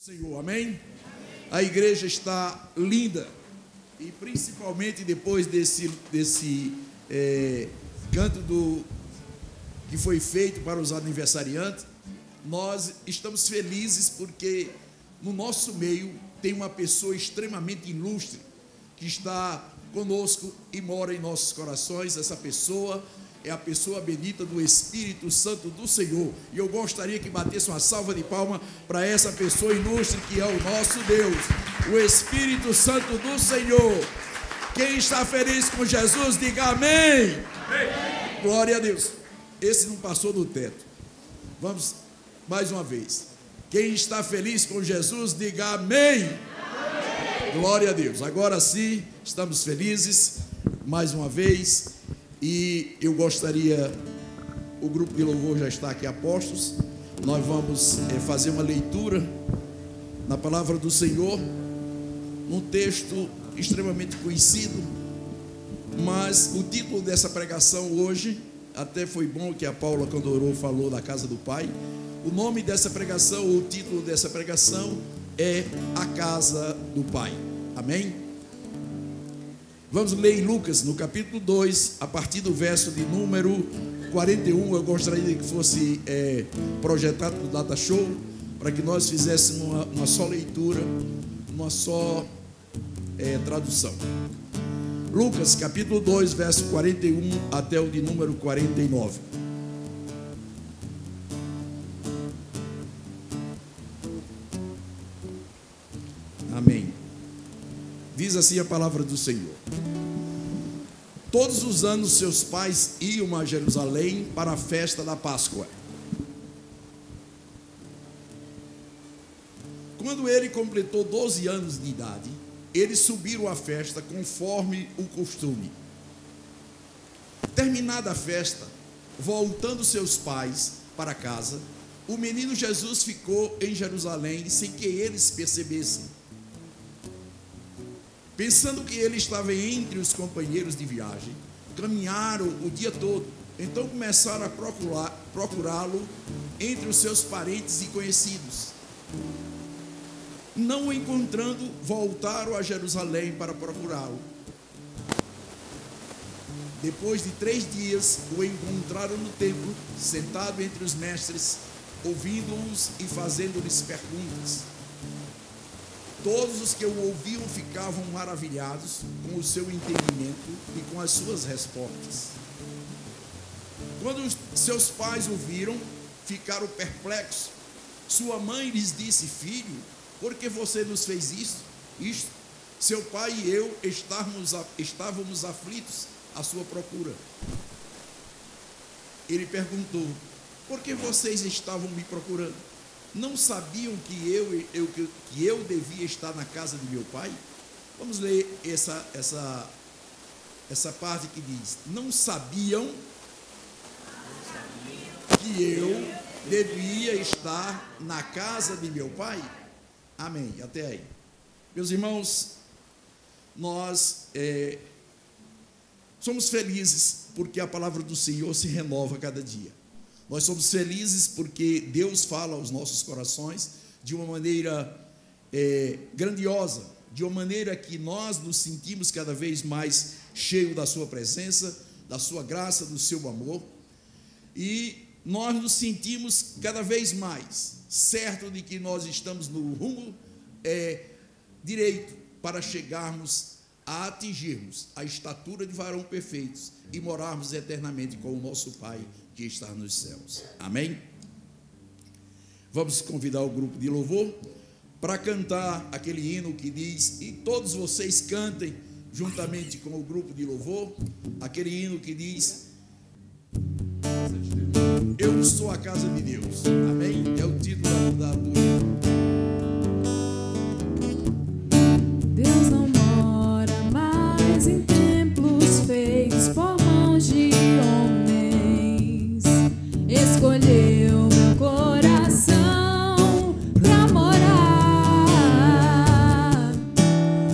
Senhor, amém? A igreja está linda e principalmente depois desse canto que foi feito para os aniversariantes, nós estamos felizes porque no nosso meio tem uma pessoa extremamente ilustre que está conosco e mora em nossos corações. Essa pessoa é a pessoa bendita do Espírito Santo do Senhor. E eu gostaria que batesse uma salva de palmas para essa pessoa ilustre que é o nosso Deus, o Espírito Santo do Senhor. Quem está feliz com Jesus, diga amém. Amém. Glória a Deus. Esse não passou do teto. Vamos mais uma vez. Quem está feliz com Jesus, diga amém. Amém. Glória a Deus. Agora sim, estamos felizes mais uma vez. E eu gostaria, o grupo de louvor já está aqui a postos, nós vamos fazer uma leitura na palavra do Senhor, num texto extremamente conhecido, mas o título dessa pregação hoje, até foi bom que a Paula, quando orou, falou da casa do Pai. O nome dessa pregação, o título dessa pregação é A Casa do Pai. Amém? Vamos ler em Lucas, no capítulo 2, a partir do verso de número 41. Eu gostaria que fosse projetado no Data Show, para que nós fizéssemos uma só leitura, uma só tradução. Lucas, capítulo 2, verso 41 até o de número 49. Amém. Diz assim a palavra do Senhor: todos os anos seus pais iam a Jerusalém para a festa da Páscoa. Quando ele completou 12 anos de idade, eles subiram à festa conforme o costume. Terminada a festa, voltando seus pais para casa, o menino Jesus ficou em Jerusalém sem que eles percebessem. Pensando que ele estava entre os companheiros de viagem, caminharam o dia todo. Então começaram a procurá-lo entre os seus parentes e conhecidos. Não o encontrando, voltaram a Jerusalém para procurá-lo. Depois de 3 dias, o encontraram no templo, sentado entre os mestres, ouvindo-os e fazendo-lhes perguntas. Todos os que o ouviam ficavam maravilhados com o seu entendimento e com as suas respostas. Quando os seus pais o viram, ficaram perplexos. Sua mãe lhes disse: filho, por que você nos fez isto? Seu pai e eu estávamos aflitos à sua procura. Ele perguntou: por que vocês estavam me procurando? Não sabiam que eu devia estar na casa de meu pai? Vamos ler essa parte que diz: não sabiam que eu devia estar na casa de meu pai? Amém, até aí. Meus irmãos, nós somos felizes porque a palavra do Senhor se renova a cada dia. Nós somos felizes porque Deus fala aos nossos corações de uma maneira grandiosa, de uma maneira que nós nos sentimos cada vez mais cheios da sua presença, da sua graça, do seu amor, e nós nos sentimos cada vez mais certo de que nós estamos no rumo direito para chegarmos a atingirmos a estatura de varão perfeitos e morarmos eternamente com o nosso Pai que está nos céus. Amém? Vamos convidar o grupo de louvor para cantar aquele hino que diz, e todos vocês cantem juntamente com o grupo de louvor, aquele hino que diz: eu sou a casa de Deus. Amém? É o título do hino. Deus não mora mais em templos feitos por mãos de homens. Escolheu meu coração pra morar.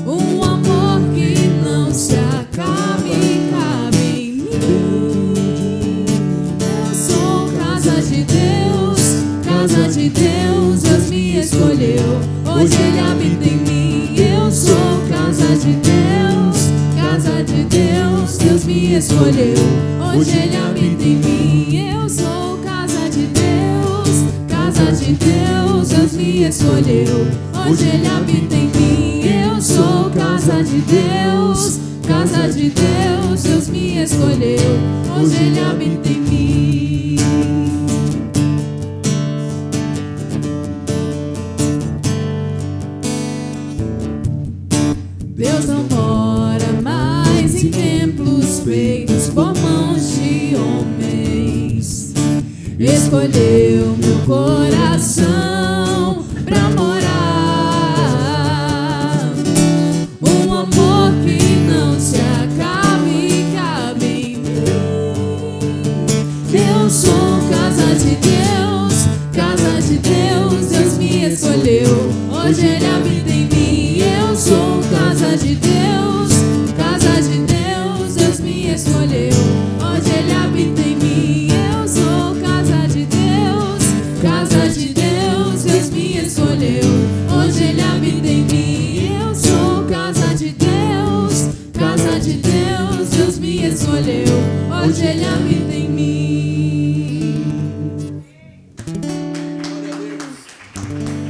Um amor que não se acaba e cabe em mim. Eu sou casa de Deus, Deus me escolheu. escolheu, hoje Ele habita em mim. Eu sou casa de Deus, casa de Deus. Deus me escolheu, hoje Ele habita em mim. Eu sou casa de Deus, casa de Deus. Deus me escolheu, hoje Ele habita em mim. Deus não mora mais em templos feitos por mãos de homens. Escolheu meu coração pra morar. Um amor que não se acaba e cabe em mim. Eu sou casa de Deus, casa de Deus. Deus me escolheu, hoje Ele habita em mim. Eu sou casa de Deus, casa de Deus. Deus me escolheu, hoje Ele habita em mim. Eu sou casa de Deus, casa de Deus. Deus me escolheu, hoje Ele habita em mim. Eu sou casa de Deus, casa de Deus. Deus me escolheu, hoje Ele habita em mim.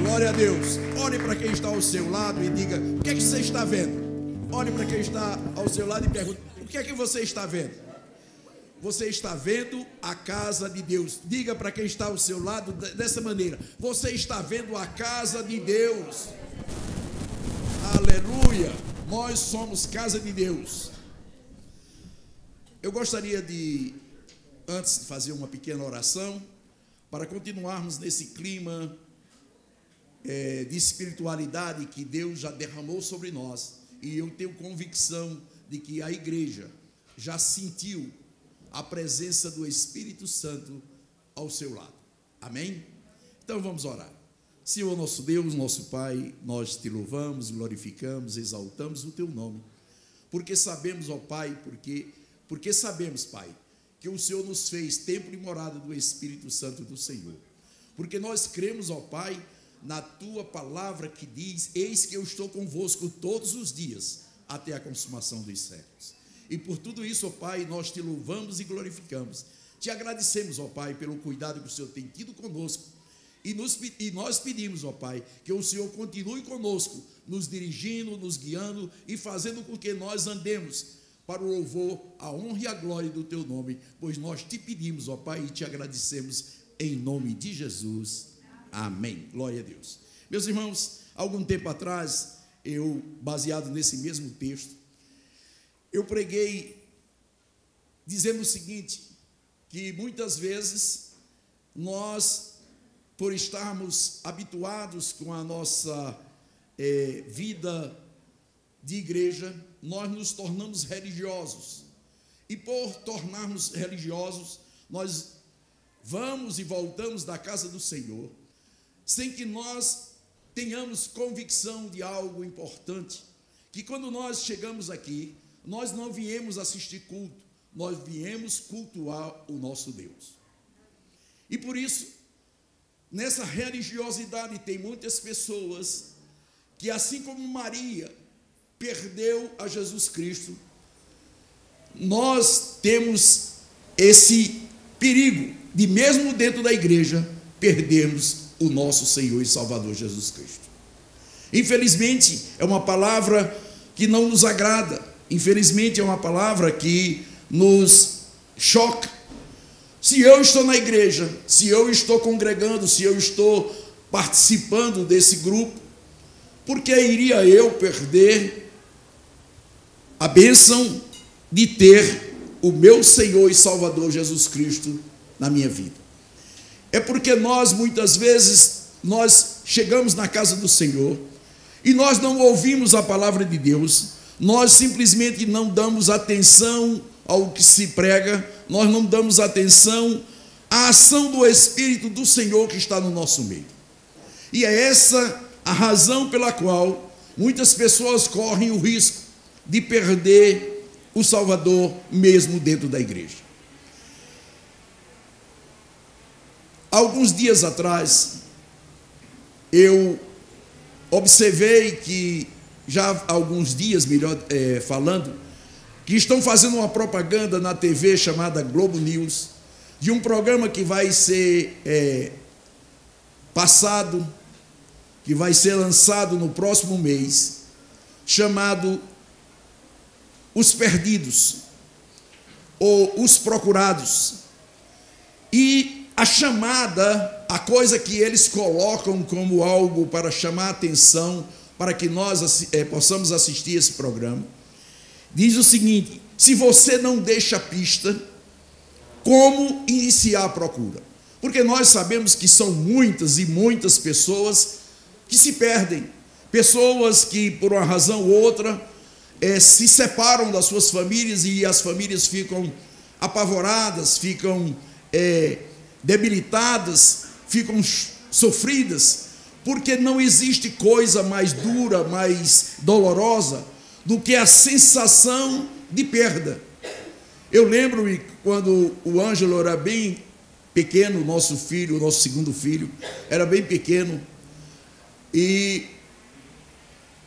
Glória a Deus. Olhe para quem está ao seu lado e diga: o que é que você está vendo? Olhe para quem está ao seu lado e pergunte: o que é que você está vendo? Você está vendo a casa de Deus. Diga para quem está ao seu lado dessa maneira: você está vendo a casa de Deus. Aleluia. Nós somos casa de Deus. Eu gostaria de, antes de fazer uma pequena oração, para continuarmos nesse clima de espiritualidade que Deus já derramou sobre nós, e eu tenho convicção de que a igreja já sentiu a presença do Espírito Santo ao seu lado. Amém? Então vamos orar. Senhor nosso Deus, nosso Pai, nós te louvamos, glorificamos, exaltamos o teu nome, porque sabemos, ó Pai, porque sabemos, Pai, que o Senhor nos fez templo e morada do Espírito Santo do Senhor, porque nós cremos, ó Pai, na tua palavra que diz: eis que eu estou convosco todos os dias, até a consumação dos séculos. E por tudo isso, ó Pai, nós te louvamos e glorificamos. Te agradecemos, ó Pai, pelo cuidado que o Senhor tem tido conosco. E nós pedimos, ó Pai, que o Senhor continue conosco, nos dirigindo, nos guiando e fazendo com que nós andemos para o louvor, a honra e a glória do teu nome, pois nós te pedimos, ó Pai, e te agradecemos em nome de Jesus. Amém. Glória a Deus. Meus irmãos, algum tempo atrás, eu, baseado nesse mesmo texto, eu preguei dizendo o seguinte, que muitas vezes nós, por estarmos habituados com a nossa vida de igreja, nós nos tornamos religiosos. E por tornarmos religiosos, nós vamos e voltamos da casa do Senhor, sem que nós tenhamos convicção de algo importante, que quando nós chegamos aqui, nós não viemos assistir culto, nós viemos cultuar o nosso Deus. E por isso, nessa religiosidade tem muitas pessoas que, assim como Maria perdeu a Jesus Cristo, nós temos esse perigo de, mesmo dentro da igreja, perdermos o nosso Senhor e Salvador Jesus Cristo. Infelizmente, é uma palavra que não nos agrada. Infelizmente, é uma palavra que nos choca. Se eu estou na igreja, se eu estou congregando, se eu estou participando desse grupo, por que iria eu perder a bênção de ter o meu Senhor e Salvador Jesus Cristo na minha vida? É porque nós, muitas vezes, nós chegamos na casa do Senhor e nós não ouvimos a palavra de Deus, nós simplesmente não damos atenção ao que se prega, nós não damos atenção à ação do Espírito do Senhor que está no nosso meio. E é essa a razão pela qual muitas pessoas correm o risco de perder o Salvador mesmo dentro da igreja. Alguns dias atrás, eu observei que, já há alguns dias, melhor falando, que estão fazendo uma propaganda na TV chamada Globo News, de um programa que vai ser passado, que vai ser lançado no próximo mês, chamado Os Perdidos, ou Os Procurados. E a chamada, a coisa que eles colocam como algo para chamar a atenção, para que nós possamos assistir esse programa, diz o seguinte: se você não deixa pista, como iniciar a procura? Porque nós sabemos que são muitas e muitas pessoas que se perdem, pessoas que por uma razão ou outra se separam das suas famílias, e as famílias ficam apavoradas, ficam debilitadas, ficam sofridas, porque não existe coisa mais dura, mais dolorosa do que a sensação de perda. Eu lembro-me quando o Ângelo era bem pequeno, nosso filho, o nosso segundo filho, era bem pequeno, e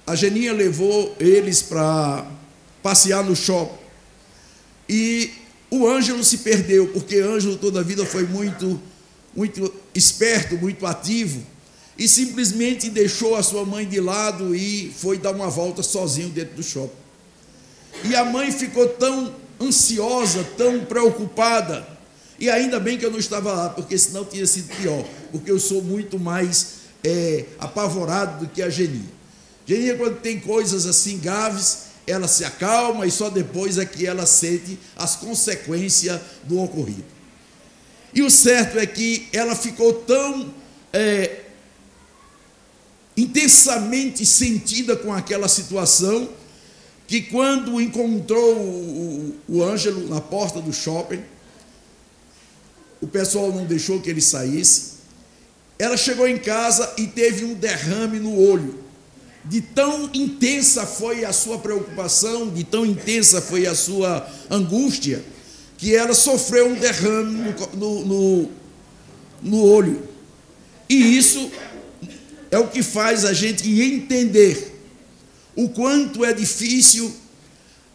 a Geninha levou eles para passear no shopping, e o Ângelo se perdeu, porque Ângelo toda a vida foi muito esperto, muito ativo, e simplesmente deixou a sua mãe de lado e foi dar uma volta sozinho dentro do shopping. E a mãe ficou tão ansiosa, tão preocupada, e ainda bem que eu não estava lá, porque senão tinha sido pior, porque eu sou muito mais apavorado do que a Geninha. Geninha, quando tem coisas assim graves, ela se acalma, e só depois é que ela sente as consequências do ocorrido. E o certo é que ela ficou tão intensamente sentida com aquela situação, que quando encontrou o Ângelo na porta do shopping, o pessoal não deixou que ele saísse, ela chegou em casa e teve um derrame no olho. De tão intensa foi a sua preocupação, de tão intensa foi a sua angústia, que ela sofreu um derrame no olho. E isso é o que faz a gente entender o quanto é difícil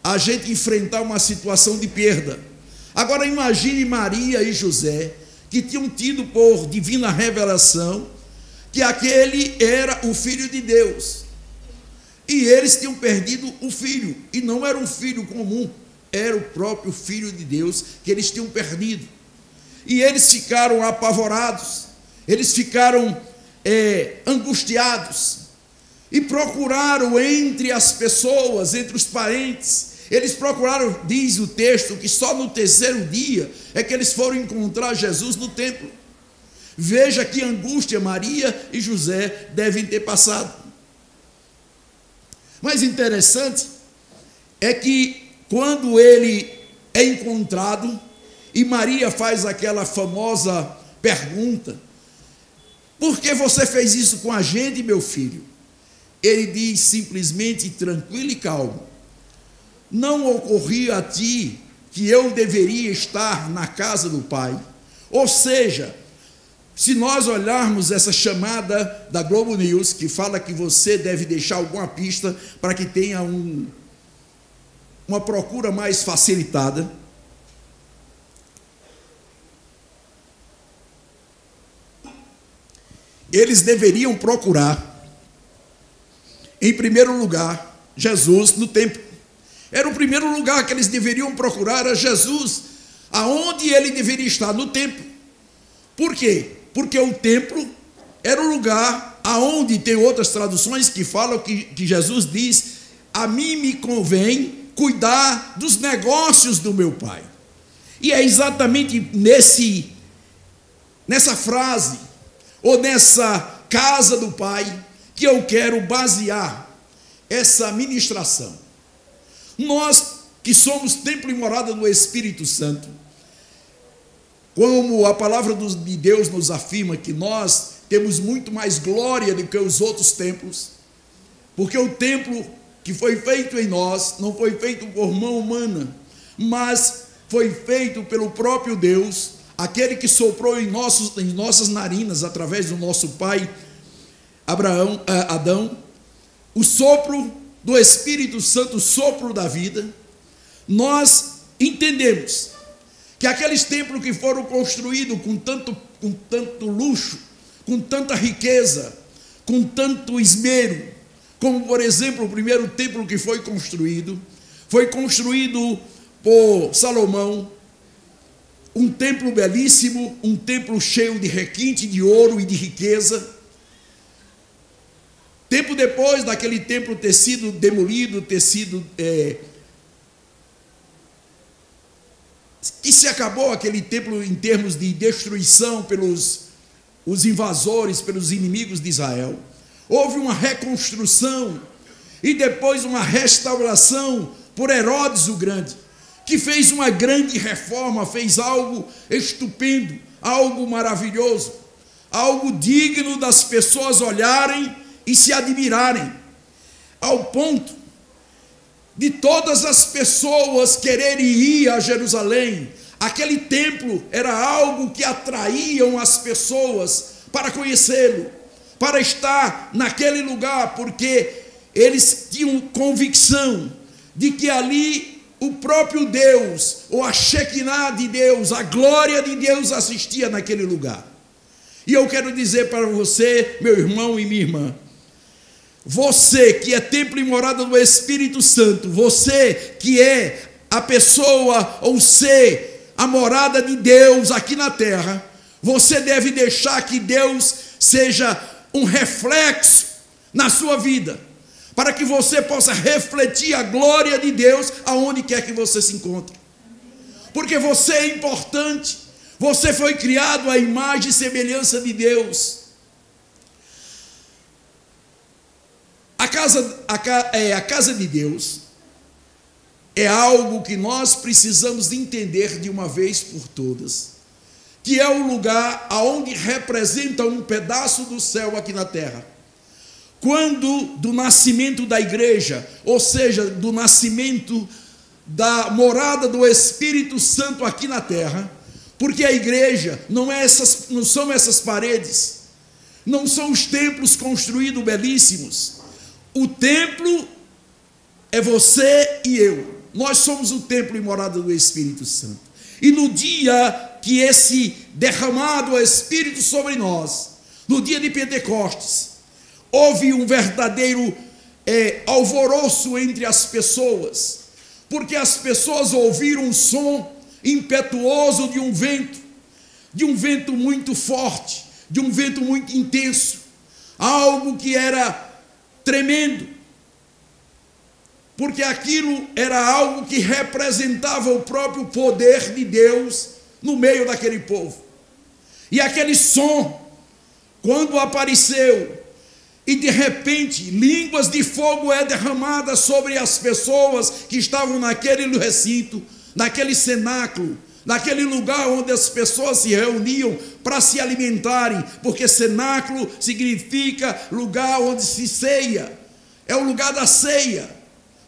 a gente enfrentar uma situação de perda. Agora imagine Maria e José, que tinham tido por divina revelação que aquele era o Filho de Deus, e eles tinham perdido o filho, e não era um filho comum, era o próprio Filho de Deus que eles tinham perdido. E eles ficaram apavorados, eles ficaram angustiados, e procuraram entre as pessoas, entre os parentes. Eles procuraram, diz o texto, que só no terceiro dia é que eles foram encontrar Jesus no templo. Veja que angústia Maria e José devem ter passado. Mas interessante é que quando ele é encontrado, e Maria faz aquela famosa pergunta: por que você fez isso com a gente, meu filho? Ele diz simplesmente, tranquilo e calmo: não ocorria a ti que eu deveria estar na casa do Pai? Ou seja, se nós olharmos essa chamada da Globo News, que fala que você deve deixar alguma pista para que tenha uma procura mais facilitada, eles deveriam procurar, em primeiro lugar, Jesus no templo. Era o primeiro lugar que eles deveriam procurar, era Jesus. Aonde ele deveria estar? No templo. Por quê? Porque o templo era o lugar aonde tem outras traduções que falam que Jesus diz: a mim me convém cuidar dos negócios do meu Pai. E é exatamente nessa frase, ou nessa casa do Pai, que eu quero basear essa ministração. Nós que somos templo e morada do Espírito Santo, como a palavra de Deus nos afirma que nós temos muito mais glória do que os outros templos, porque o templo que foi feito em nós não foi feito por mão humana, mas foi feito pelo próprio Deus, aquele que soprou em nossas narinas, através do nosso pai Adão, o sopro do Espírito Santo, o sopro da vida. nós entendemos que aqueles templos que foram construídos com tanto luxo, com tanta riqueza, com tanto esmero, como por exemplo o primeiro templo que foi construído por Salomão, um templo belíssimo, um templo cheio de requinte, de ouro e de riqueza. Tempo depois daquele templo ter sido demolido, que se acabou aquele templo em termos de destruição pelos os invasores, pelos inimigos de Israel, houve uma reconstrução e depois uma restauração por Herodes o Grande, que fez uma grande reforma, fez algo estupendo, algo maravilhoso, algo digno das pessoas olharem e se admirarem, ao ponto de todas as pessoas quererem ir a Jerusalém. Aquele templo era algo que atraíam as pessoas para conhecê-lo, para estar naquele lugar, porque eles tinham convicção de que ali o próprio Deus, ou a Shekinah de Deus, a glória de Deus assistia naquele lugar. E eu quero dizer para você, meu irmão e minha irmã, você que é templo e morada do Espírito Santo, você que é a pessoa ou ser a morada de Deus aqui na terra, você deve deixar que Deus seja um reflexo na sua vida, para que você possa refletir a glória de Deus aonde quer que você se encontre. Porque você é importante, você foi criado à imagem e semelhança de Deus. A casa de Deus é algo que nós precisamos entender de uma vez por todas, que é o lugar aonde representa um pedaço do céu aqui na terra. Quando do nascimento da igreja, ou seja, do nascimento da morada do Espírito Santo aqui na terra, porque a igreja não são essas paredes, não são os templos construídos belíssimos. O templo é você e eu. Nós somos o templo e morada do Espírito Santo. E no dia que esse derramado o Espírito sobre nós, no dia de Pentecostes, houve um verdadeiro alvoroço entre as pessoas, porque as pessoas ouviram um som impetuoso de um vento muito forte, de um vento muito intenso, algo que era tremendo, porque aquilo era algo que representava o próprio poder de Deus no meio daquele povo. E aquele som, quando apareceu, e de repente línguas de fogo derramadas sobre as pessoas que estavam naquele recinto, naquele cenáculo, naquele lugar onde as pessoas se reuniam para se alimentarem, porque cenáculo significa lugar onde se ceia, é o lugar da ceia.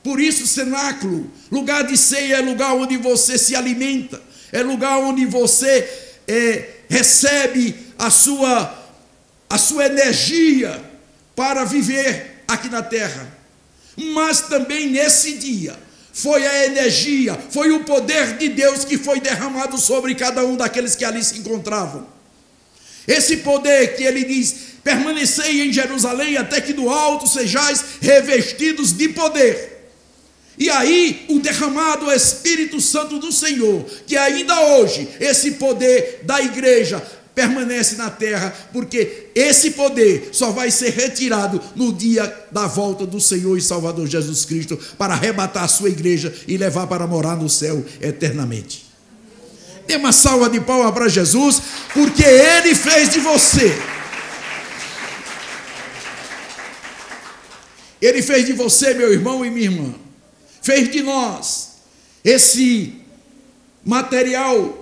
Por isso cenáculo, lugar de ceia, é lugar onde você se alimenta, é lugar onde você recebe a sua energia para viver aqui na terra. Mas também nesse dia foi a energia, foi o poder de Deus que foi derramado sobre cada um daqueles que ali se encontravam. Esse poder que ele diz: permanecei em Jerusalém até que do alto sejais revestidos de poder. E aí o derramado Espírito Santo do Senhor, que ainda hoje esse poder da igreja permanece na terra, porque esse poder só vai ser retirado no dia da volta do Senhor e Salvador Jesus Cristo, para arrebatar a sua igreja e levar para morar no céu eternamente. Dê uma salva de palmas para Jesus, porque Ele fez de você. Ele fez de você, meu irmão e minha irmã, fez de nós esse material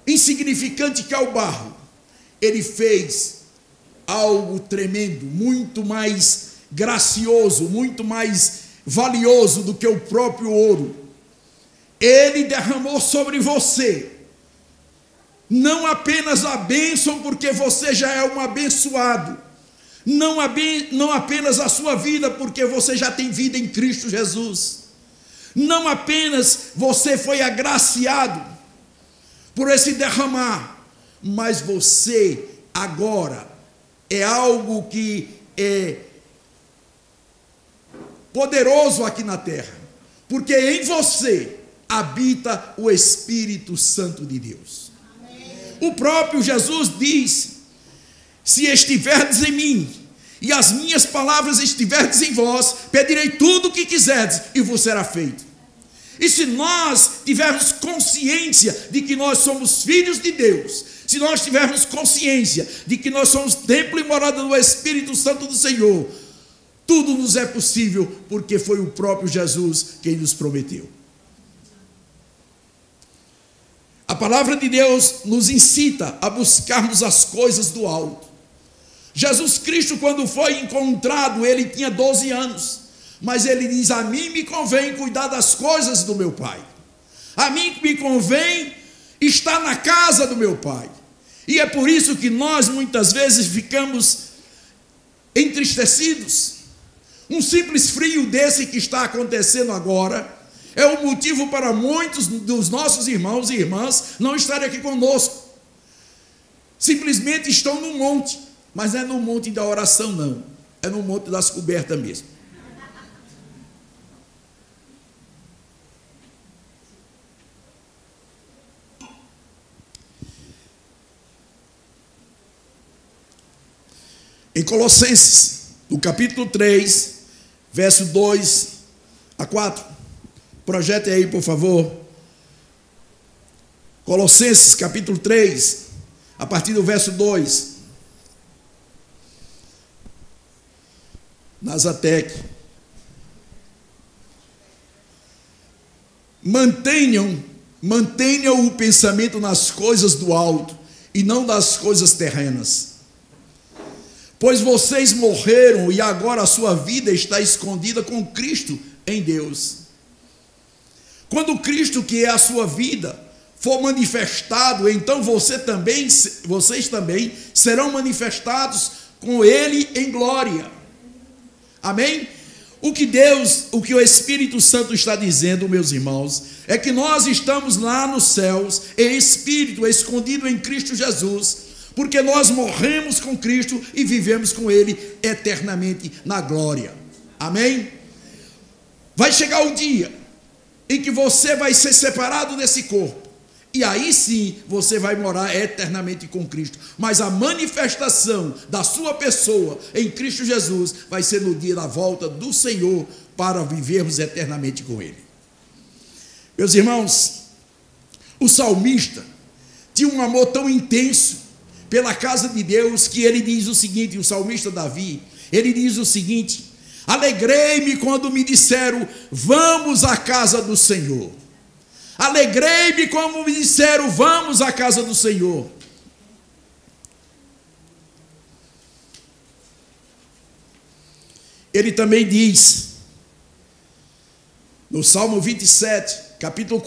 insignificante que é o barro. Ele fez algo tremendo, muito mais gracioso, muito mais valioso do que o próprio ouro. Ele derramou sobre você não apenas a bênção, porque você já é um abençoado, não apenas a sua vida, porque você já tem vida em Cristo Jesus, Não apenas você foi agraciado por esse derramar, mas você agora é algo que é poderoso aqui na terra, porque em você habita o Espírito Santo de Deus. Amém. O próprio Jesus disse: se estiverdes em mim e as minhas palavras estiverdes em vós, pedirei tudo o que quiserdes e vos será feito. E se nós tivermos consciência de que nós somos filhos de Deus, se nós tivermos consciência de que nós somos templo e morada do Espírito Santo do Senhor, tudo nos é possível, porque foi o próprio Jesus quem nos prometeu. A palavra de Deus nos incita a buscarmos as coisas do alto. Jesus Cristo, quando foi encontrado, ele tinha 12 anos. Mas ele diz: a mim me convém cuidar das coisas do meu Pai. A mim me convém estar na casa do meu Pai. E é por isso que nós muitas vezes ficamos entristecidos. Um simples frio desse que está acontecendo agora é o motivo para muitos dos nossos irmãos e irmãs não estarem aqui conosco. Simplesmente estão no monte, mas não é no monte da oração, não. É no monte das cobertas mesmo. Em Colossenses, no capítulo 3, verso 2 a 4. Projete aí, por favor. Colossenses, capítulo 3, a partir do verso 2. Nazatec. Mantenham o pensamento nas coisas do alto e não das coisas terrenas. Pois vocês morreram e agora a sua vida está escondida com Cristo em Deus. Quando Cristo, que é a sua vida, for manifestado, então vocês também serão manifestados com Ele em glória. Amém? O que o Espírito Santo está dizendo, meus irmãos, é que nós estamos lá nos céus, em espírito, escondido em Cristo Jesus, porque nós morremos com Cristo e vivemos com Ele eternamente na glória. Amém? Vai chegar o dia em que você vai ser separado desse corpo, e aí sim você vai morar eternamente com Cristo. Mas a manifestação da sua pessoa em Cristo Jesus vai ser no dia da volta do Senhor, para vivermos eternamente com Ele. Meus irmãos, o salmista tinha um amor tão intenso pela casa de Deus, que ele diz o seguinte, o salmista Davi, ele diz o seguinte: alegrei-me quando me disseram, vamos à casa do Senhor. Alegrei-me quando me disseram, vamos à casa do Senhor. Ele também diz, no Salmo 27, capítulo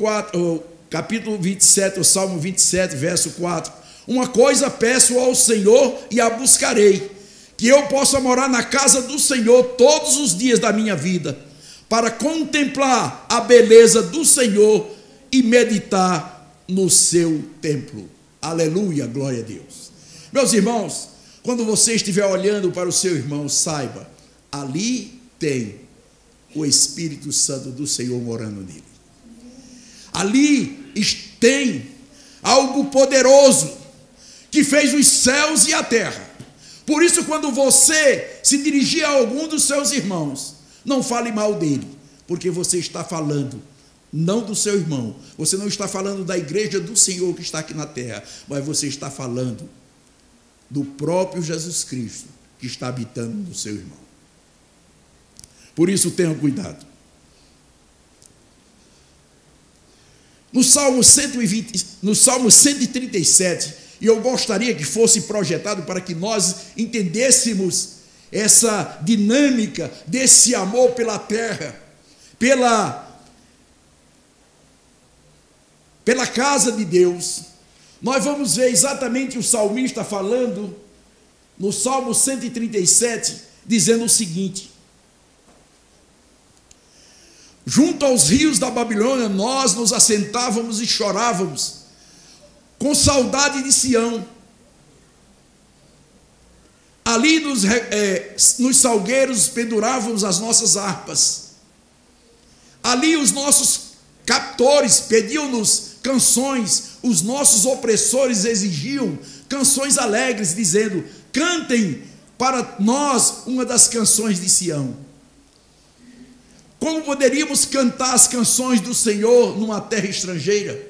27, o Salmo 27, verso 4, uma coisa peço ao Senhor e a buscarei, que eu possa morar na casa do Senhor todos os dias da minha vida, para contemplar a beleza do Senhor e meditar no seu templo. Aleluia, glória a Deus. Meus irmãos, quando você estiver olhando para o seu irmão, saiba, ali tem o Espírito Santo do Senhor morando nele. Ali tem algo poderoso que fez os céus e a terra. Por isso, quando você se dirigir a algum dos seus irmãos, não fale mal dele, porque você está falando não do seu irmão, você não está falando da igreja do Senhor que está aqui na terra, mas você está falando do próprio Jesus Cristo que está habitando no seu irmão. Por isso, tenham cuidado. No Salmo 137, e eu gostaria que fosse projetado para que nós entendêssemos essa dinâmica desse amor pela terra, pela casa de Deus. Nós vamos ver exatamente o salmista falando no Salmo 137, dizendo o seguinte: junto aos rios da Babilônia, nós nos assentávamos e chorávamos, com saudade de Sião. Ali nos salgueiros pendurávamos as nossas harpas. Ali os nossos captores pediam-nos canções, os nossos opressores exigiam canções alegres, dizendo: cantem para nós uma das canções de Sião. Como poderíamos cantar as canções do Senhor numa terra estrangeira?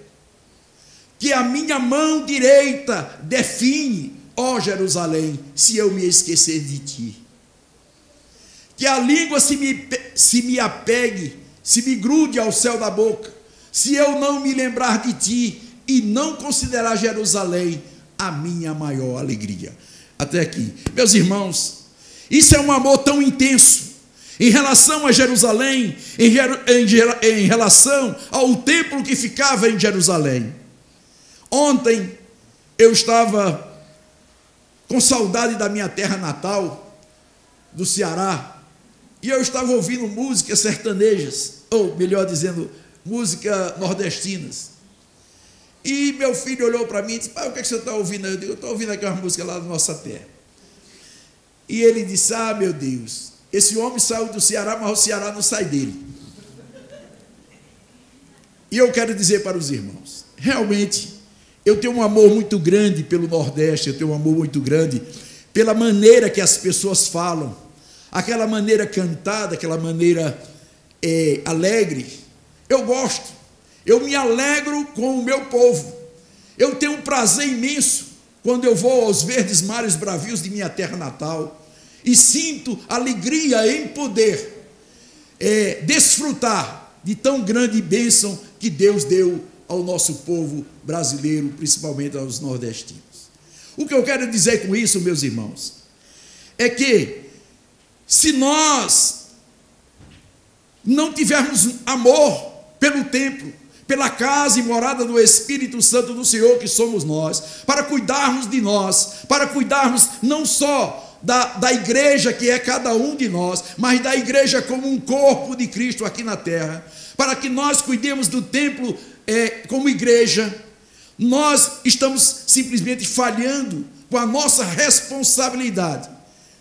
Que a minha mão direita define, ó Jerusalém, se eu me esquecer de ti. Que a língua se me apegue, se me grude ao céu da boca, se eu não me lembrar de ti e não considerar Jerusalém a minha maior alegria. Até aqui. Meus irmãos, isso é um amor tão intenso em relação a Jerusalém, em relação ao templo que ficava em Jerusalém. Ontem eu estava com saudade da minha terra natal, do Ceará, e eu estava ouvindo músicas sertanejas, ou melhor dizendo, músicas nordestinas. E meu filho olhou para mim e disse: pai, o que é que você está ouvindo? Eu digo: eu estou ouvindo aquela música lá da nossa terra. E ele disse: ah, meu Deus, esse homem saiu do Ceará, mas o Ceará não sai dele. E eu quero dizer para os irmãos, realmente, eu tenho um amor muito grande pelo Nordeste, eu tenho um amor muito grande pela maneira que as pessoas falam, aquela maneira cantada, aquela maneira alegre. Eu gosto. Eu me alegro com o meu povo. Eu tenho um prazer imenso quando eu vou aos verdes mares bravios de minha terra natal e sinto alegria em poder desfrutar de tão grande bênção que Deus deu ao nosso povo brasileiro, principalmente aos nordestinos. O que eu quero dizer com isso, meus irmãos, é que se nós não tivermos amor pelo templo, pela casa e morada do Espírito Santo do Senhor, que somos nós, para cuidarmos de nós, para cuidarmos não só da igreja que é cada um de nós, mas da igreja como um corpo de Cristo aqui na terra, para que nós cuidemos do templo como igreja, nós estamos simplesmente falhando com a nossa responsabilidade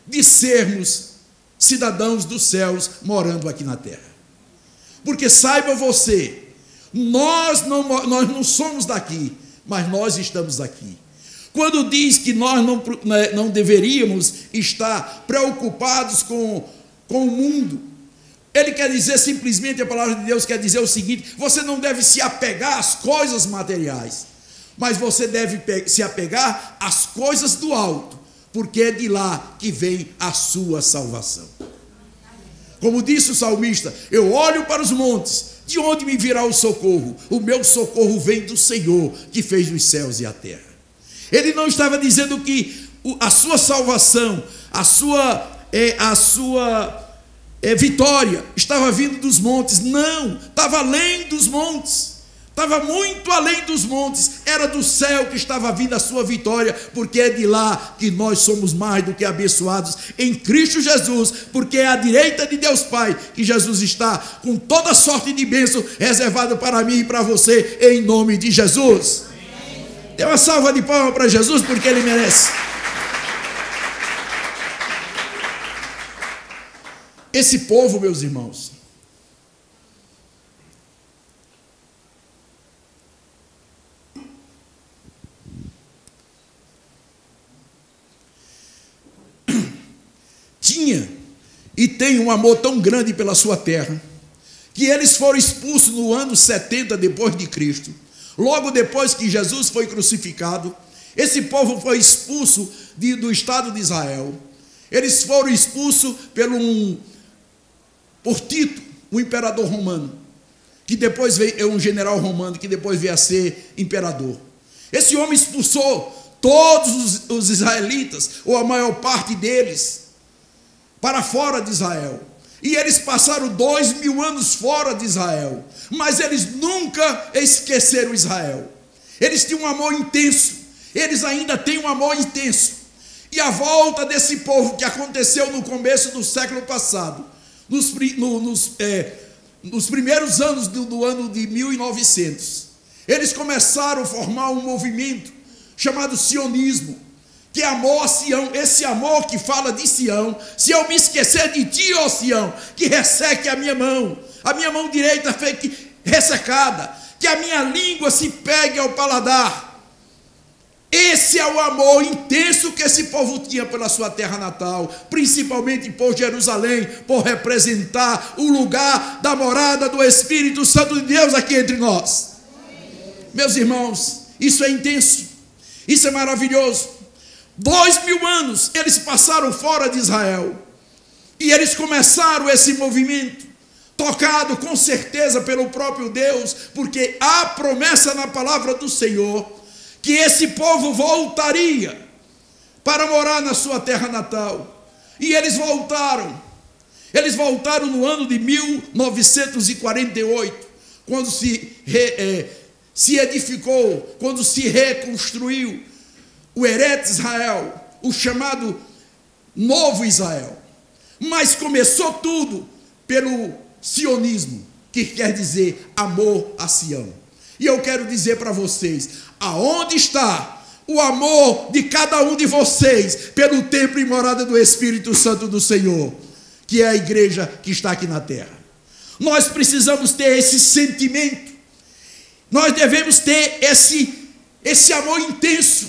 de sermos cidadãos dos céus morando aqui na terra. Porque saiba você, nós não somos daqui, mas nós estamos aqui. Quando diz que nós não deveríamos estar preocupados com o mundo, ele quer dizer simplesmente, a palavra de Deus quer dizer o seguinte: você não deve se apegar às coisas materiais, mas você deve se apegar às coisas do alto, porque é de lá que vem a sua salvação. Como disse o salmista: eu olho para os montes, de onde me virá o socorro? O meu socorro vem do Senhor, que fez os céus e a terra. Ele não estava dizendo que a sua salvação, a sua vitória estava vindo dos montes. Não, estava além dos montes, estava muito além dos montes. Era do céu que estava vindo a sua vitória, porque é de lá que nós somos mais do que abençoados em Cristo Jesus, porque é à direita de Deus Pai que Jesus está com toda sorte de bênção reservada para mim e para você, em nome de Jesus. Dê uma salva de palmas para Jesus, porque Ele merece. Esse povo, meus irmãos, tinha e tem um amor tão grande pela sua terra, que eles foram expulsos no ano 70 depois de Cristo. Logo depois que Jesus foi crucificado, esse povo foi expulso do Estado de Israel. Eles foram expulsos por Tito, um imperador romano, que depois veio, um general romano, que depois veio a ser imperador. Esse homem expulsou todos os israelitas, ou a maior parte deles, para fora de Israel. E eles passaram 2000 anos fora de Israel, mas eles nunca esqueceram Israel. Eles tinham um amor intenso, eles ainda têm um amor intenso. E a volta desse povo, que aconteceu no começo do século passado, nos primeiros anos do ano de 1900, eles começaram a formar um movimento chamado sionismo, que é amor a Sião. Esse amor que fala de Sião: se eu me esquecer de ti, ó Sião, que resseque a minha mão direita fique ressecada, que a minha língua se pegue ao paladar. Esse é o amor intenso que esse povo tinha pela sua terra natal, principalmente por Jerusalém, por representar o lugar da morada do Espírito Santo de Deus aqui entre nós. Meus irmãos, isso é intenso, isso é maravilhoso. 2000 anos eles passaram fora de Israel, e eles começaram esse movimento, tocado com certeza pelo próprio Deus, porque há promessa na palavra do Senhor, que esse povo voltaria para morar na sua terra natal. E eles voltaram no ano de 1948, quando se edificou, quando se reconstruiu o Eretz Israel, o chamado Novo Israel. Mas começou tudo pelo sionismo, que quer dizer amor a Sião. E eu quero dizer para vocês: aonde está o amor de cada um de vocês pelo templo e morada do Espírito Santo do Senhor, que é a igreja que está aqui na terra? Nós precisamos ter esse sentimento, nós devemos ter esse amor intenso,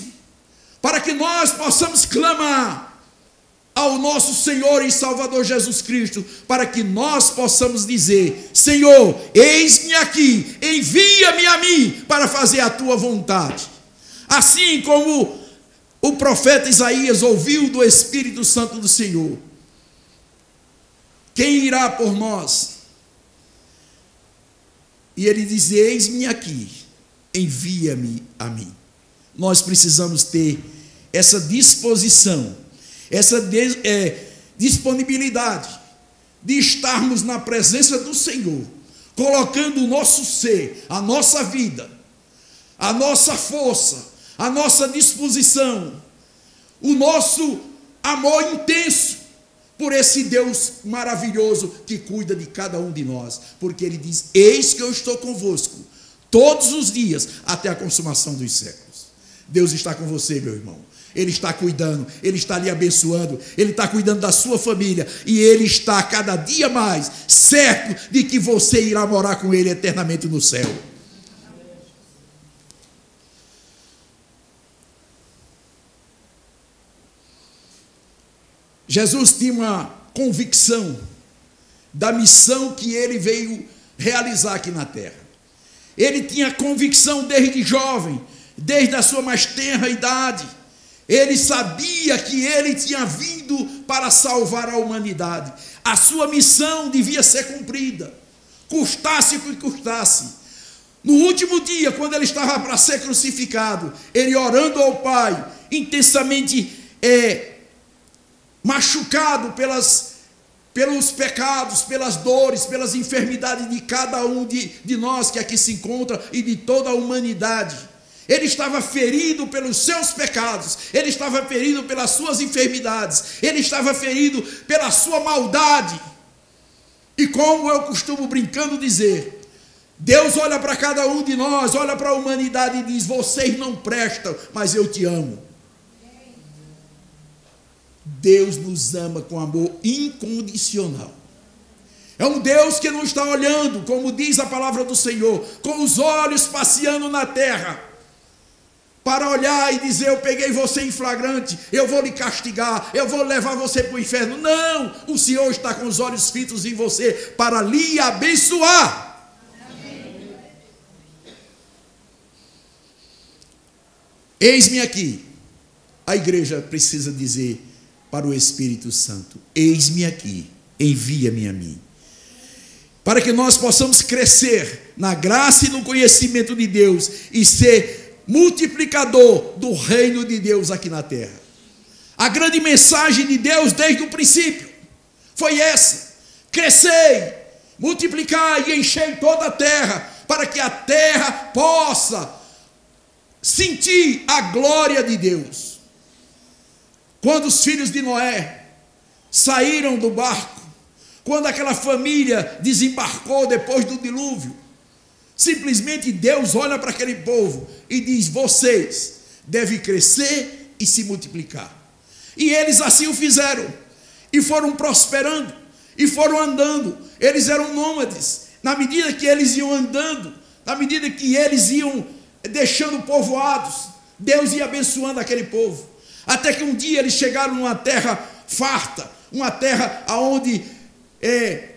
para que nós possamos clamar ao nosso Senhor e Salvador Jesus Cristo, para que nós possamos dizer: Senhor, eis-me aqui, envia-me a mim para fazer a tua vontade. Assim como o profeta Isaías ouviu do Espírito Santo do Senhor: quem irá por nós? E ele diz: eis-me aqui, envia-me a mim. Nós precisamos ter essa disposição, essa disponibilidade de estarmos na presença do Senhor, colocando o nosso ser, a nossa vida, a nossa força, a nossa disposição, o nosso amor intenso por esse Deus maravilhoso que cuida de cada um de nós, porque ele diz: eis que eu estou convosco todos os dias até a consumação dos séculos. Deus está com você, meu irmão. Ele está cuidando, Ele está lhe abençoando, Ele está cuidando da sua família, e Ele está cada dia mais certo de que você irá morar com Ele eternamente no céu. Jesus tinha uma convicção da missão que Ele veio realizar aqui na terra. Ele tinha convicção desde jovem, desde a sua mais tenra idade. Ele sabia que ele tinha vindo para salvar a humanidade. A sua missão devia ser cumprida, custasse o que custasse. No último dia, quando ele estava para ser crucificado, ele orando ao Pai, intensamente machucado pelos pecados, pelas dores, pelas enfermidades de cada um de nós que aqui se encontra e de toda a humanidade. Ele estava ferido pelos seus pecados, ele estava ferido pelas suas enfermidades, ele estava ferido pela sua maldade. E como eu costumo brincando dizer, Deus olha para cada um de nós, olha para a humanidade e diz: vocês não prestam, mas eu te amo. Deus nos ama com amor incondicional. É um Deus que não está olhando, como diz a palavra do Senhor, com os olhos passeando na terra, para olhar e dizer: eu peguei você em flagrante, eu vou lhe castigar, eu vou levar você para o inferno. Não, o Senhor está com os olhos fitos em você para lhe abençoar. Amém. Eis-me aqui. A igreja precisa dizer para o Espírito Santo: eis-me aqui, envia-me a mim. Para que nós possamos crescer na graça e no conhecimento de Deus e ser multiplicador do reino de Deus aqui na terra. A grande mensagem de Deus desde o princípio foi essa: crescei, multiplicai e enchei toda a terra, para que a terra possa sentir a glória de Deus. Quando os filhos de Noé saíram do barco, quando aquela família desembarcou depois do dilúvio, simplesmente Deus olha para aquele povo e diz: vocês devem crescer e se multiplicar. E eles assim o fizeram, e foram prosperando, e foram andando. Eles eram nômades. Na medida que eles iam andando, na medida que eles iam deixando povoados, Deus ia abençoando aquele povo, até que um dia eles chegaram numa terra farta, uma terra onde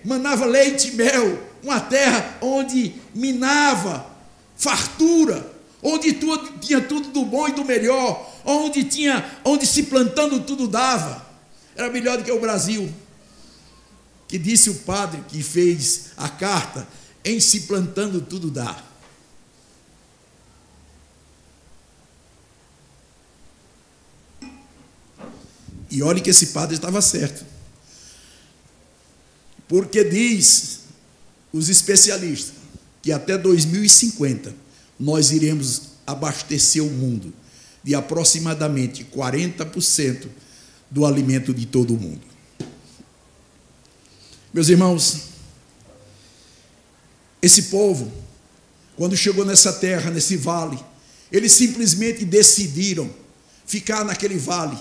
manava leite e mel, uma terra onde minava fartura, onde tinha tudo do bom e do melhor, onde se plantando tudo dava. Era melhor do que o Brasil, que disse o padre que fez a carta: em se plantando tudo dá. E olhe que esse padre estava certo, porque diz os especialistas que até 2050 nós iremos abastecer o mundo de aproximadamente 40% do alimento de todo o mundo. Meus irmãos, esse povo, quando chegou nessa terra, nesse vale, eles simplesmente decidiram ficar naquele vale,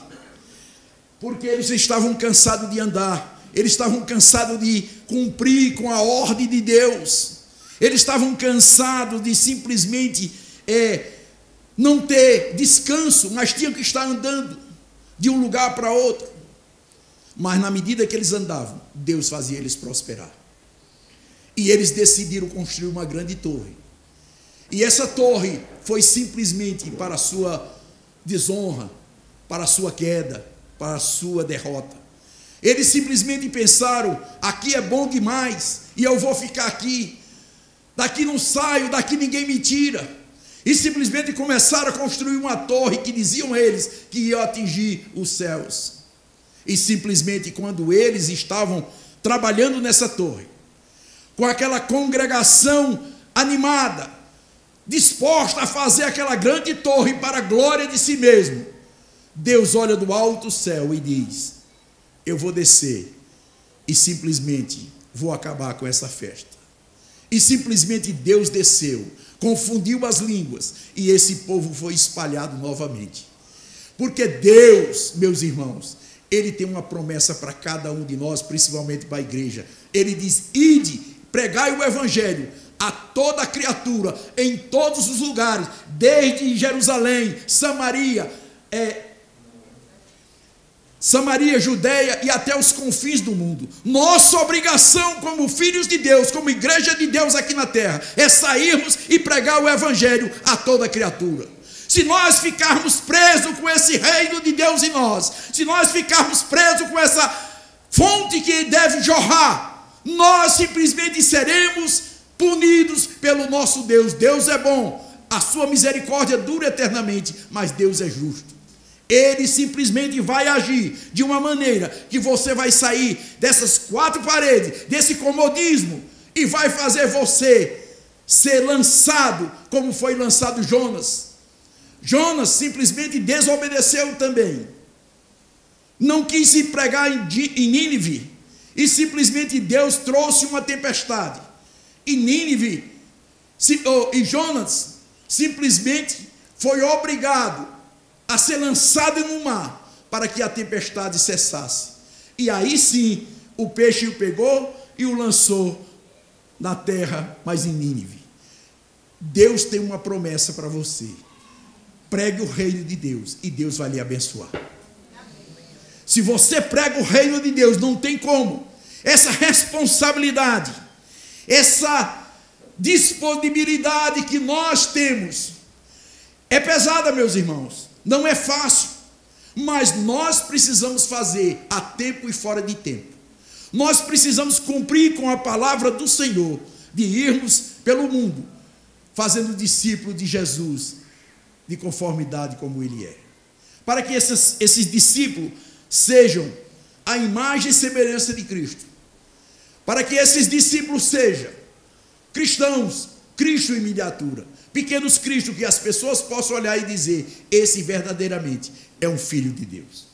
porque eles estavam cansados de andar, eles estavam cansados de cumprir com a ordem de Deus, eles estavam cansados de simplesmente não ter descanso, mas tinham que estar andando de um lugar para outro. Mas na medida que eles andavam, Deus fazia eles prosperar. E eles decidiram construir uma grande torre. E essa torre foi simplesmente para a sua desonra, para a sua queda, para a sua derrota. Eles simplesmente pensaram: aqui é bom demais e eu vou ficar aqui, daqui não saio, daqui ninguém me tira. E simplesmente começaram a construir uma torre que diziam eles que ia atingir os céus. E simplesmente quando eles estavam trabalhando nessa torre, com aquela congregação animada, disposta a fazer aquela grande torre para a glória de si mesmo, Deus olha do alto céu e diz: eu vou descer e simplesmente vou acabar com essa festa. E simplesmente Deus desceu, confundiu as línguas, e esse povo foi espalhado novamente. Porque Deus, meus irmãos, Ele tem uma promessa para cada um de nós, principalmente para a igreja. Ele diz: ide, pregai o evangelho a toda criatura, em todos os lugares, desde Jerusalém, Samaria, Judeia e até os confins do mundo. Nossa obrigação como filhos de Deus, como igreja de Deus aqui na terra, é sairmos e pregar o evangelho a toda criatura. Se nós ficarmos presos com esse reino de Deus em nós, se nós ficarmos presos com essa fonte que deve jorrar, nós simplesmente seremos punidos pelo nosso Deus. Deus é bom, a sua misericórdia dura eternamente, mas Deus é justo. Ele simplesmente vai agir de uma maneira que você vai sair dessas quatro paredes, desse comodismo, e vai fazer você ser lançado como foi lançado Jonas. Jonas simplesmente desobedeceu também, não quis se pregar em Nínive, e simplesmente Deus trouxe uma tempestade. E Nínive, e Jonas simplesmente foi obrigado a ser lançado no mar para que a tempestade cessasse. E aí sim o peixe o pegou e o lançou na terra, mas em Nínive. Deus tem uma promessa para você: pregue o reino de Deus e Deus vai lhe abençoar. Se você prega o reino de Deus, não tem como. Essa responsabilidade, essa disponibilidade que nós temos é pesada, meus irmãos. Não é fácil, mas nós precisamos fazer a tempo e fora de tempo. Nós precisamos cumprir com a palavra do Senhor, de irmos pelo mundo, fazendo discípulos de Jesus, de conformidade como Ele é. Para que esses discípulos sejam a imagem e semelhança de Cristo. Para que esses discípulos sejam cristãos, Cristo em miniatura. Pequenos Cristo, que as pessoas possam olhar e dizer: esse verdadeiramente é um filho de Deus.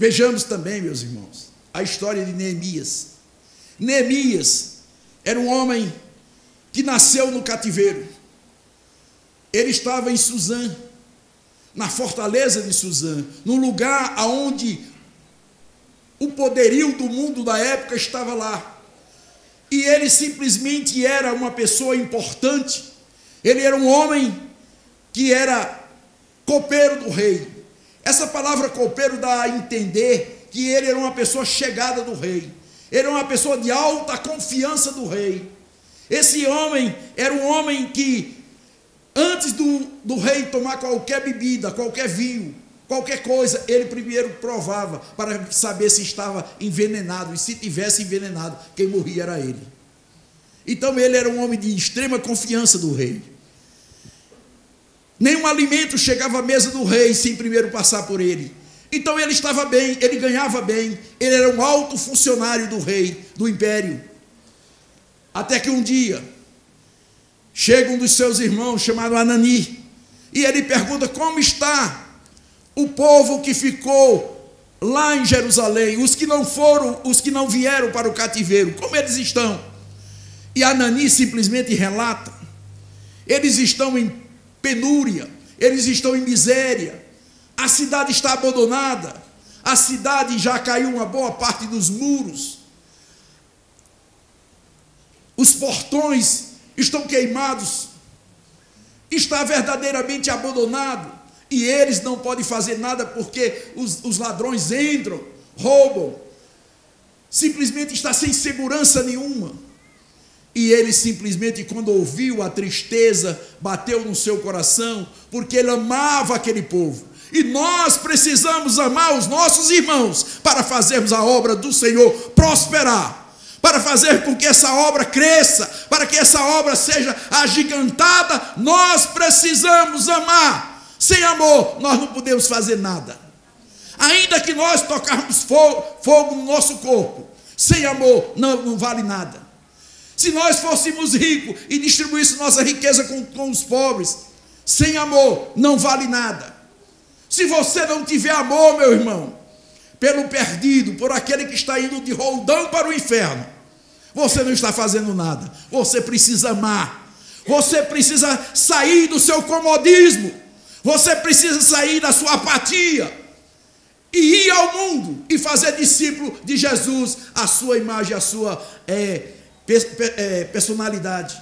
Vejamos também, meus irmãos, a história de Neemias. Neemias era um homem que nasceu no cativeiro. Ele estava em Suzã, na fortaleza de Suzã, num lugar onde o poderio do mundo da época estava lá. E ele simplesmente era uma pessoa importante. Ele era um homem que era copeiro do rei. Essa palavra copeiro dá a entender que ele era uma pessoa chegada do rei. Ele era uma pessoa de alta confiança do rei. Esse homem era um homem que, antes do rei tomar qualquer bebida, qualquer vinho, qualquer coisa, ele primeiro provava para saber se estava envenenado. E se tivesse envenenado, quem morria era ele. Então ele era um homem de extrema confiança do rei. Nenhum alimento chegava à mesa do rei sem primeiro passar por ele. Então ele estava bem, ele ganhava bem, ele era um alto funcionário do rei, do império. Até que um dia, chega um dos seus irmãos, chamado Anani, e ele pergunta como está o povo que ficou lá em Jerusalém, os que não vieram para o cativeiro, como eles estão? E Anani simplesmente relata: eles estão em penúria, eles estão em miséria, a cidade está abandonada, a cidade já caiu uma boa parte dos muros, os portões estão queimados, está verdadeiramente abandonado, e eles não podem fazer nada porque os ladrões entram, roubam, simplesmente está sem segurança nenhuma. E ele simplesmente, quando ouviu, a tristeza bateu no seu coração, porque ele amava aquele povo. E nós precisamos amar os nossos irmãos para fazermos a obra do Senhor prosperar, para fazer com que essa obra cresça, para que essa obra seja agigantada. Nós precisamos amar. Sem amor nós não podemos fazer nada. Ainda que nós tocarmos fogo no nosso corpo, sem amor não vale nada. Se nós fôssemos ricos e distribuíssemos nossa riqueza com os pobres, sem amor não vale nada. Se você não tiver amor, meu irmão, pelo perdido, por aquele que está indo de roldão para o inferno, você não está fazendo nada. Você precisa amar. Você precisa sair do seu comodismo. Você precisa sair da sua apatia e ir ao mundo e fazer discípulo de Jesus, a sua imagem, a sua personalidade.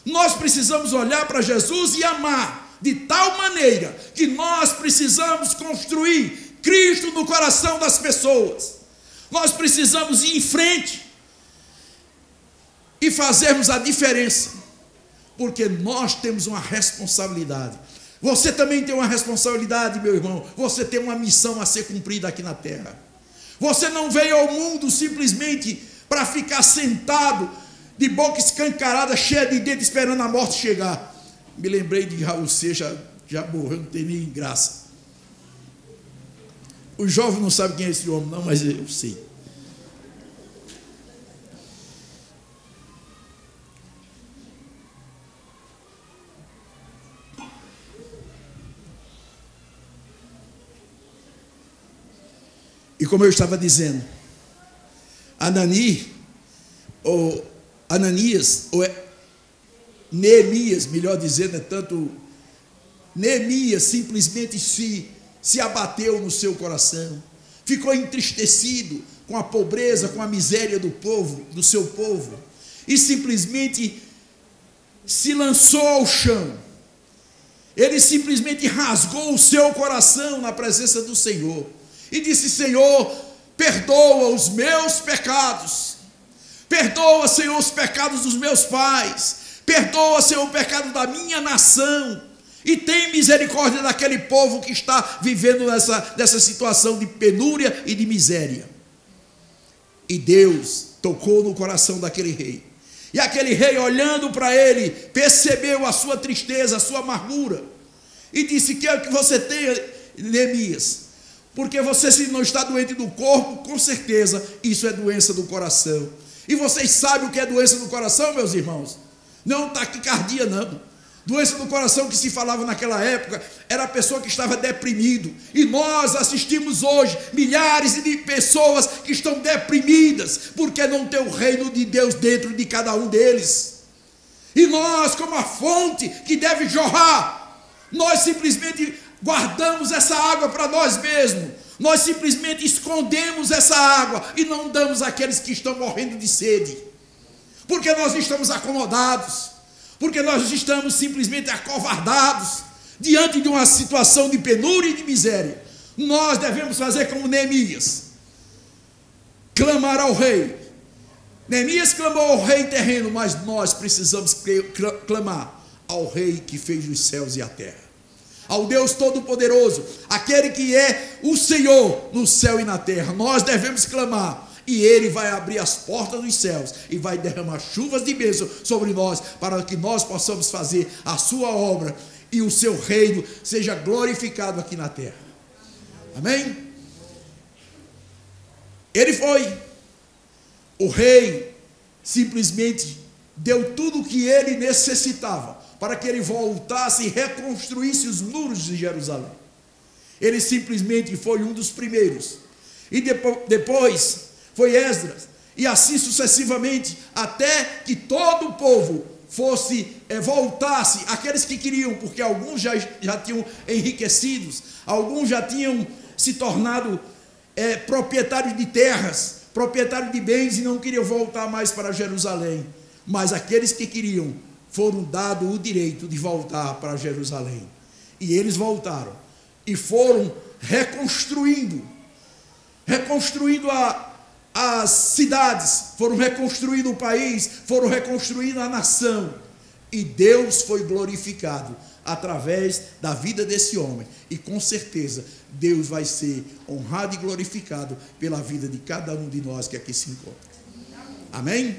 Nós precisamos olhar para Jesus e amar de tal maneira que nós precisamos construir Cristo no coração das pessoas. Nós precisamos ir em frente e fazermos a diferença, porque nós temos uma responsabilidade. Você também tem uma responsabilidade, meu irmão. Você tem uma missão a ser cumprida aqui na terra. Você não veio ao mundo simplesmente para ficar sentado de boca escancarada, cheia de dentes, esperando a morte chegar. Me lembrei de Raul Seixas, já morreu, não tem nem graça. O jovem não sabe quem é esse homem não, mas eu sei. E como eu estava dizendo, Ananias, ou Neemias, melhor dizendo, Neemias simplesmente se abateu no seu coração, ficou entristecido com a pobreza, com a miséria do seu povo, e simplesmente se lançou ao chão. Ele simplesmente rasgou o seu coração na presença do Senhor e disse: Senhor, perdoa os meus pecados, perdoa, Senhor, os pecados dos meus pais, perdoa, Senhor, o pecado da minha nação, e tem misericórdia daquele povo que está vivendo nessa situação de penúria e de miséria. E Deus tocou no coração daquele rei, e aquele rei, olhando para ele, percebeu a sua tristeza, a sua amargura, e disse: que é o que você tem, Neemias? Porque você, se não está doente do corpo, com certeza isso é doença do coração. E vocês sabem o que é doença do coração, meus irmãos? Não taquicardia, não. Doença do coração que se falava naquela época era a pessoa que estava deprimido. E nós assistimos hoje milhares de pessoas que estão deprimidas porque não tem o reino de Deus dentro de cada um deles. E nós, como a fonte que deve jorrar, nós simplesmente guardamos essa água para nós mesmos. Nós simplesmente escondemos essa água e não damos àqueles que estão morrendo de sede. Porque nós estamos acomodados. Porque nós estamos simplesmente acovardados diante de uma situação de penúria e de miséria. Nós devemos fazer como Neemias, clamar ao rei. Neemias clamou ao rei terreno, mas nós precisamos clamar ao rei que fez os céus e a terra, ao Deus Todo-Poderoso, aquele que é o Senhor no céu e na terra. Nós devemos clamar. E Ele vai abrir as portas dos céus e vai derramar chuvas de bênção sobre nós, para que nós possamos fazer a sua obra e o seu reino seja glorificado aqui na terra. Amém? Ele foi. O rei simplesmente deu tudo o que ele necessitava para que ele voltasse e reconstruísse os muros de Jerusalém. Ele simplesmente foi um dos primeiros. E depois foi Esdras, e assim sucessivamente, até que todo o povo voltasse, aqueles que queriam, porque alguns já tinham enriquecidos, alguns já tinham se tornado proprietários de terras, proprietários de bens, e não queriam voltar mais para Jerusalém. Mas aqueles que queriam foram dados o direito de voltar para Jerusalém. E eles voltaram e foram reconstruindo as cidades, foram reconstruindo o país, foram reconstruindo a nação, e Deus foi glorificado através da vida desse homem, e com certeza Deus vai ser honrado e glorificado pela vida de cada um de nós que aqui se encontra. Amém?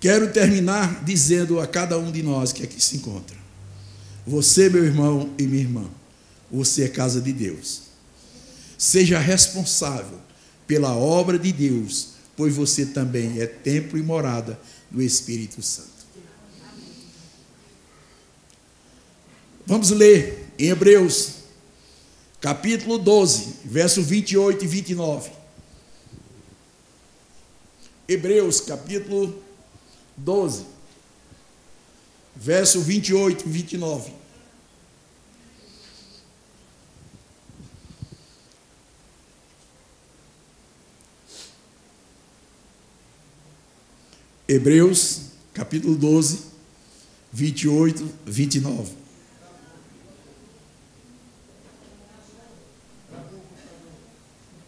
Quero terminar dizendo a cada um de nós que aqui se encontra: você, meu irmão e minha irmã, você é casa de Deus. Seja responsável pela obra de Deus, pois você também é templo e morada do Espírito Santo. Vamos ler em Hebreus, capítulo 12, verso 28 e 29. Hebreus, capítulo 12, verso 28 e 29. Hebreus, capítulo 12, 28, 29.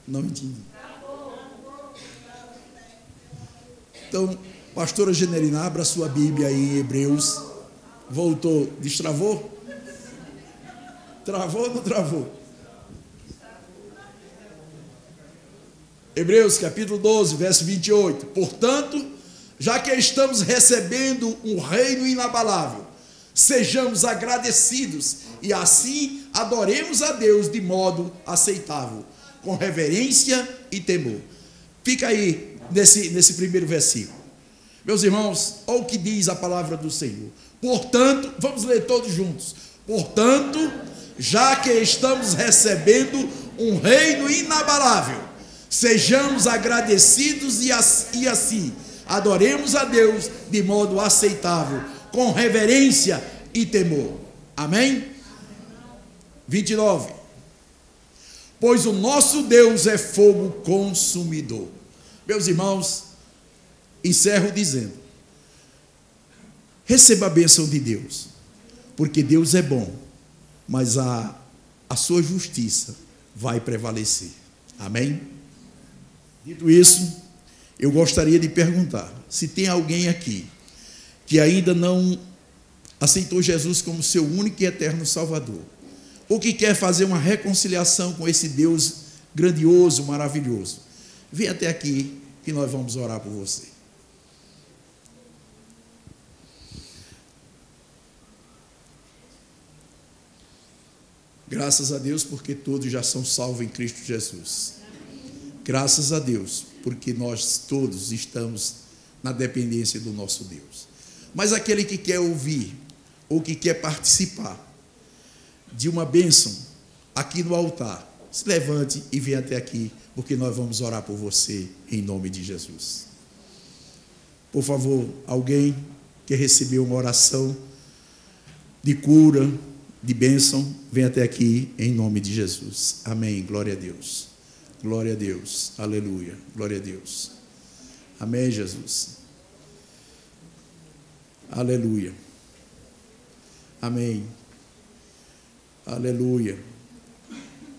Não entendi. Então, pastora Generina, abra sua Bíblia aí em Hebreus. Voltou, destravou? Travou ou não travou? Hebreus, capítulo 12, verso 28. Portanto, já que estamos recebendo um reino inabalável, sejamos agradecidos e assim adoremos a Deus de modo aceitável, com reverência e temor. Fica aí nesse primeiro versículo. Meus irmãos, olha o que diz a palavra do Senhor. Portanto, vamos ler todos juntos. Portanto, já que estamos recebendo um reino inabalável, sejamos agradecidos e assim adoremos a Deus de modo aceitável, com reverência e temor. Amém? 29. Pois o nosso Deus é fogo consumidor. Meus irmãos, encerro dizendo: receba a bênção de Deus, porque Deus é bom, mas a sua justiça vai prevalecer. Amém? Dito isso, eu gostaria de perguntar se tem alguém aqui que ainda não aceitou Jesus como seu único e eterno Salvador, ou que quer fazer uma reconciliação com esse Deus grandioso, maravilhoso. Vem até aqui que nós vamos orar por você. Graças a Deus, porque todos já são salvos em Cristo Jesus. Graças a Deus, porque nós todos estamos na dependência do nosso Deus. Mas aquele que quer ouvir ou que quer participar de uma bênção aqui no altar, se levante e venha até aqui, porque nós vamos orar por você em nome de Jesus. Por favor, alguém que recebeu uma oração de cura, de bênção, venha até aqui em nome de Jesus. Amém. Glória a Deus. Glória a Deus. Aleluia. Glória a Deus. Amém, Jesus. Aleluia. Amém. Aleluia.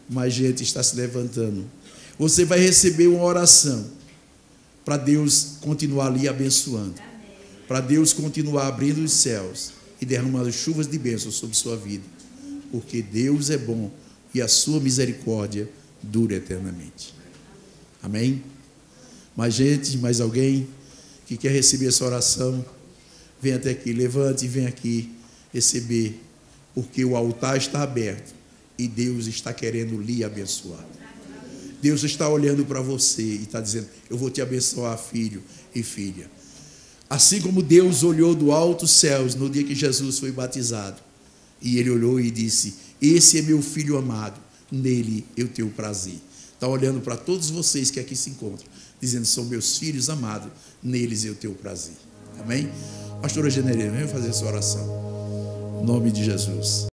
Mais gente está se levantando. Você vai receber uma oração para Deus continuar ali abençoando. Para Deus continuar abrindo os céus e derramando chuvas de bênção sobre sua vida. Porque Deus é bom e a sua misericórdia dura eternamente. Amém? Mais gente, mais alguém que quer receber essa oração, vem até aqui, levante e vem aqui receber, porque o altar está aberto e Deus está querendo lhe abençoar. Deus está olhando para você e está dizendo: eu vou te abençoar, filho e filha. Assim como Deus olhou do alto céus no dia que Jesus foi batizado, e ele olhou e disse: esse é meu filho amado, nele eu tenho prazer. Está olhando para todos vocês que aqui se encontram, dizendo: são meus filhos amados, neles eu tenho prazer. Amém? Pastora Genereira, venha fazer essa oração. Em nome de Jesus.